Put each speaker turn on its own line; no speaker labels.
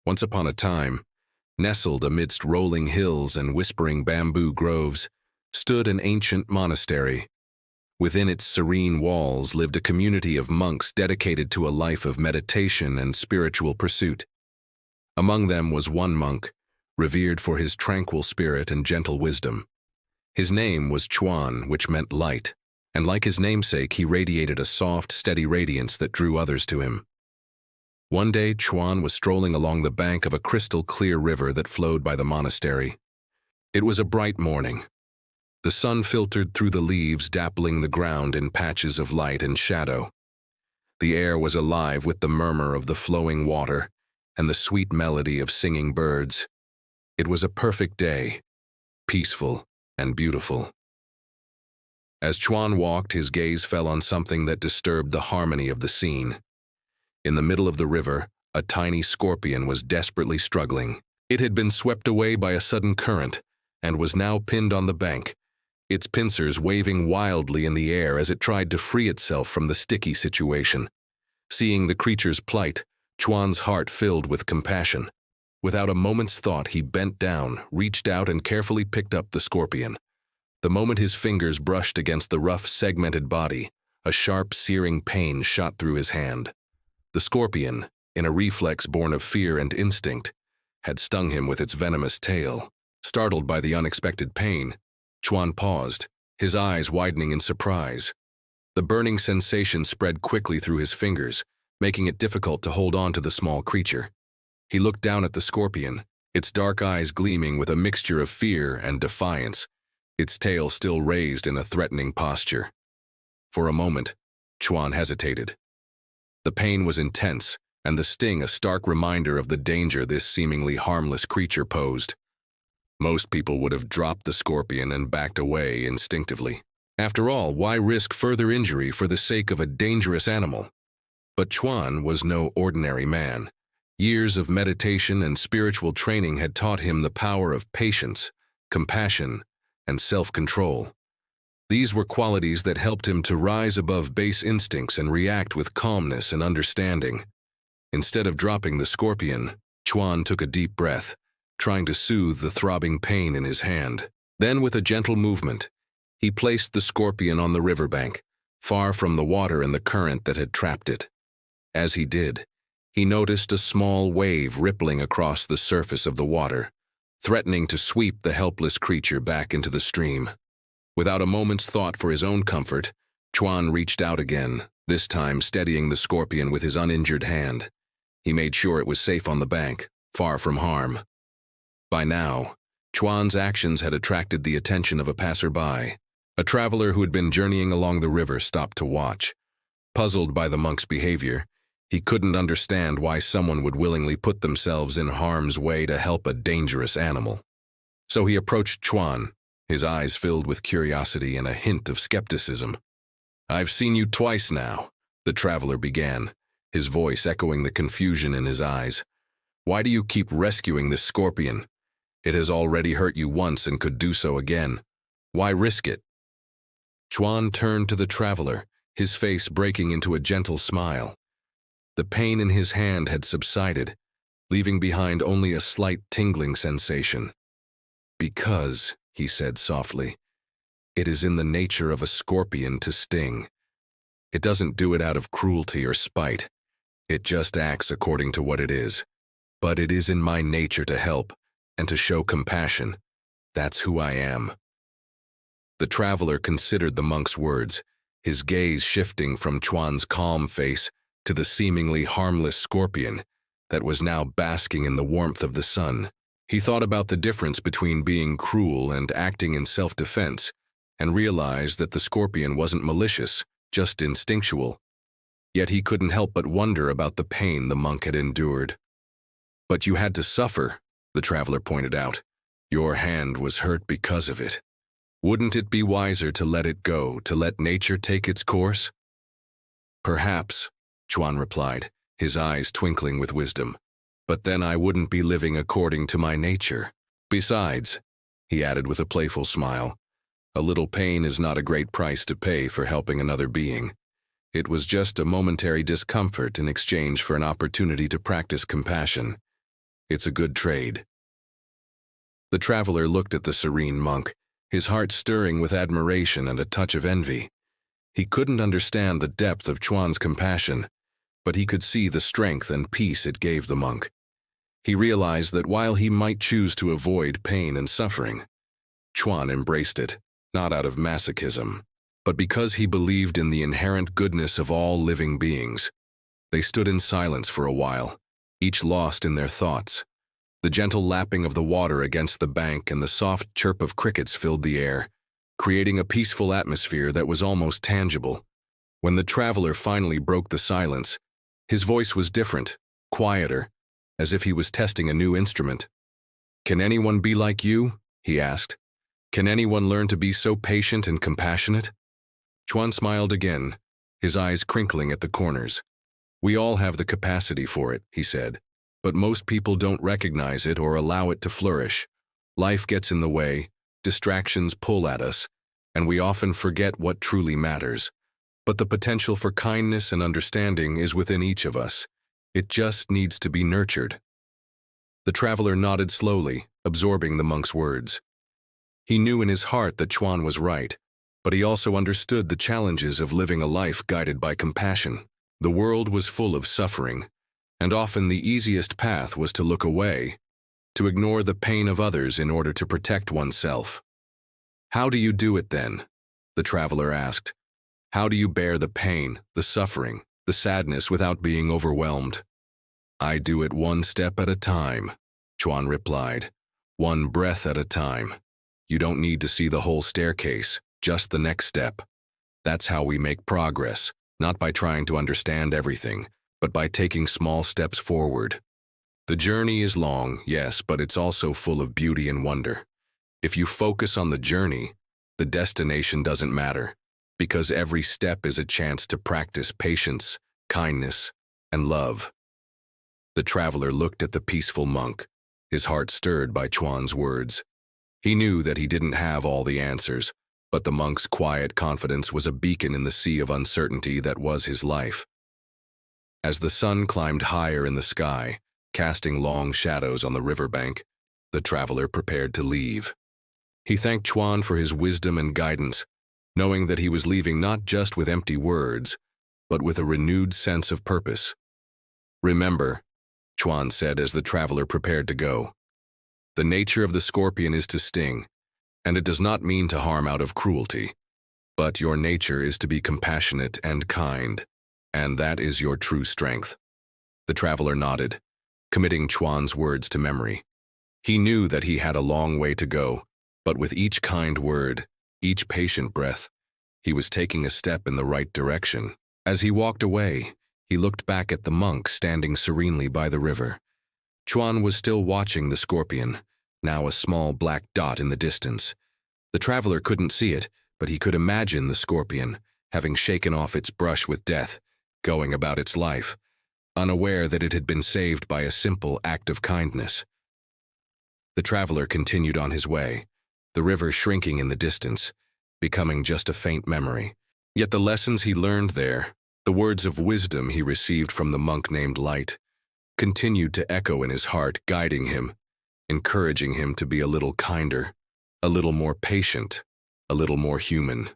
Once upon a time, nestled amidst rolling hills and whispering bamboo groves, stood an ancient monastery. Within its serene walls lived a community of monks dedicated to a life of meditation and spiritual pursuit. Among them was one monk, revered for his tranquil spirit and gentle wisdom. His name was Chuan, which meant light, and like his namesake, he radiated a soft, steady radiance that drew others to him. One day, Chuan was strolling along the bank of a crystal-clear river that flowed by the monastery. It was a bright morning. The sun filtered through the leaves, dappling the ground in patches of light and shadow. The air was alive with the murmur of the flowing water and the sweet melody of singing birds. It was a perfect day, peaceful and beautiful. As Chuan walked, his gaze fell on something that disturbed the harmony of the scene. In the middle of the river, a tiny scorpion was desperately struggling. It had been swept away by a sudden current and was now pinned on the bank, its pincers waving wildly in the air as it tried to free itself from the sticky situation. Seeing the creature's plight, Chuan's heart filled with compassion. Without a moment's thought, he bent down, reached out, and carefully picked up the scorpion. The moment his fingers brushed against the rough, segmented body, a sharp, searing pain shot through his hand. The scorpion, in a reflex born of fear and instinct, had stung him with its venomous tail. Startled by the unexpected pain, Chuan paused, his eyes widening in surprise. The burning sensation spread quickly through his fingers, making it difficult to hold on to the small creature. He looked down at the scorpion, its dark eyes gleaming with a mixture of fear and defiance, its tail still raised in a threatening posture. For a moment, Chuan hesitated. The pain was intense, and the sting a stark reminder of the danger this seemingly harmless creature posed. Most people would have dropped the scorpion and backed away instinctively. After all, why risk further injury for the sake of a dangerous animal? But Chuan was no ordinary man. Years of meditation and spiritual training had taught him the power of patience, compassion, and self-control. These were qualities that helped him to rise above base instincts and react with calmness and understanding. Instead of dropping the scorpion, Chuan took a deep breath, trying to soothe the throbbing pain in his hand. Then, with a gentle movement, he placed the scorpion on the riverbank, far from the water and the current that had trapped it. As he did, he noticed a small wave rippling across the surface of the water, threatening to sweep the helpless creature back into the stream. Without a moment's thought for his own comfort, Chuan reached out again, this time steadying the scorpion with his uninjured hand. He made sure it was safe on the bank, far from harm. By now, Chuan's actions had attracted the attention of a passerby. A traveler who had been journeying along the river stopped to watch. Puzzled by the monk's behavior, he couldn't understand why someone would willingly put themselves in harm's way to help a dangerous animal. So he approached Chuan, his eyes filled with curiosity and a hint of skepticism. "I've seen you twice now," the traveler began, his voice echoing the confusion in his eyes. "Why do you keep rescuing this scorpion? It has already hurt you once and could do so again. Why risk it?" Chuan turned to the traveler, his face breaking into a gentle smile. The pain in his hand had subsided, leaving behind only a slight tingling sensation. "Because," he said softly, "it is in the nature of a scorpion to sting. It doesn't do it out of cruelty or spite. It just acts according to what it is. But it is in my nature to help and to show compassion. That's who I am." The traveler considered the monk's words, his gaze shifting from Chuan's calm face to the seemingly harmless scorpion that was now basking in the warmth of the sun. He thought about the difference between being cruel and acting in self-defense, and realized that the scorpion wasn't malicious, just instinctual. Yet he couldn't help but wonder about the pain the monk had endured. "But you had to suffer," the traveler pointed out. "Your hand was hurt because of it. Wouldn't it be wiser to let it go, to let nature take its course?" "Perhaps," Chuan replied, his eyes twinkling with wisdom. "But then I wouldn't be living according to my nature. Besides," he added with a playful smile, "a little pain is not a great price to pay for helping another being. It was just a momentary discomfort in exchange for an opportunity to practice compassion. It's a good trade. The traveler looked at the serene monk, his heart stirring with admiration and a touch of envy. He couldn't understand the depth of Chuan's compassion, but he could see the strength and peace it gave the monk. He realized that while he might choose to avoid pain and suffering, Chuan embraced it, not out of masochism, but because he believed in the inherent goodness of all living beings. They stood in silence for a while, each lost in their thoughts. The gentle lapping of the water against the bank and the soft chirp of crickets filled the air, creating a peaceful atmosphere that was almost tangible. When the traveler finally broke the silence, his voice was different, quieter, as if he was testing a new instrument. "Can anyone be like you?" he asked. "Can anyone learn to be so patient and compassionate?" Chuan smiled again, his eyes crinkling at the corners. "We all have the capacity for it," he said, "but most people don't recognize it or allow it to flourish. Life gets in the way, distractions pull at us, and we often forget what truly matters. But the potential for kindness and understanding is within each of us. It just needs to be nurtured." The traveler nodded slowly, absorbing the monk's words. He knew in his heart that Chuan was right, but he also understood the challenges of living a life guided by compassion. The world was full of suffering, and often the easiest path was to look away, to ignore the pain of others in order to protect oneself. "How do you do it then?" the traveler asked. "How do you bear the pain, the suffering, the sadness without being overwhelmed?" "I do it one step at a time," Chuan replied. "One breath at a time. You don't need to see the whole staircase, just the next step. That's how we make progress, not by trying to understand everything, but by taking small steps forward. The journey is long, yes, but it's also full of beauty and wonder. If you focus on the journey, the destination doesn't matter, because every step is a chance to practice patience, kindness, and love." The traveler looked at the peaceful monk, his heart stirred by Chuan's words. He knew that he didn't have all the answers, but the monk's quiet confidence was a beacon in the sea of uncertainty that was his life. As the sun climbed higher in the sky, casting long shadows on the riverbank, the traveler prepared to leave. He thanked Chuan for his wisdom and guidance, knowing that he was leaving not just with empty words, but with a renewed sense of purpose. "Remember," Chuan said as the traveler prepared to go, "the nature of the scorpion is to sting, and it does not mean to harm out of cruelty. But your nature is to be compassionate and kind, and that is your true strength." The traveler nodded, committing Chuan's words to memory. He knew that he had a long way to go, but with each kind word, each patient breath, he was taking a step in the right direction. As he walked away, he looked back at the monk standing serenely by the river. Chuan was still watching the scorpion, now a small black dot in the distance. The traveler couldn't see it, but he could imagine the scorpion, having shaken off its brush with death, going about its life, unaware that it had been saved by a simple act of kindness. The traveler continued on his way, the river shrinking in the distance, becoming just a faint memory. Yet the lessons he learned there, the words of wisdom he received from the monk named Light, continued to echo in his heart, guiding him, encouraging him to be a little kinder, a little more patient, a little more human.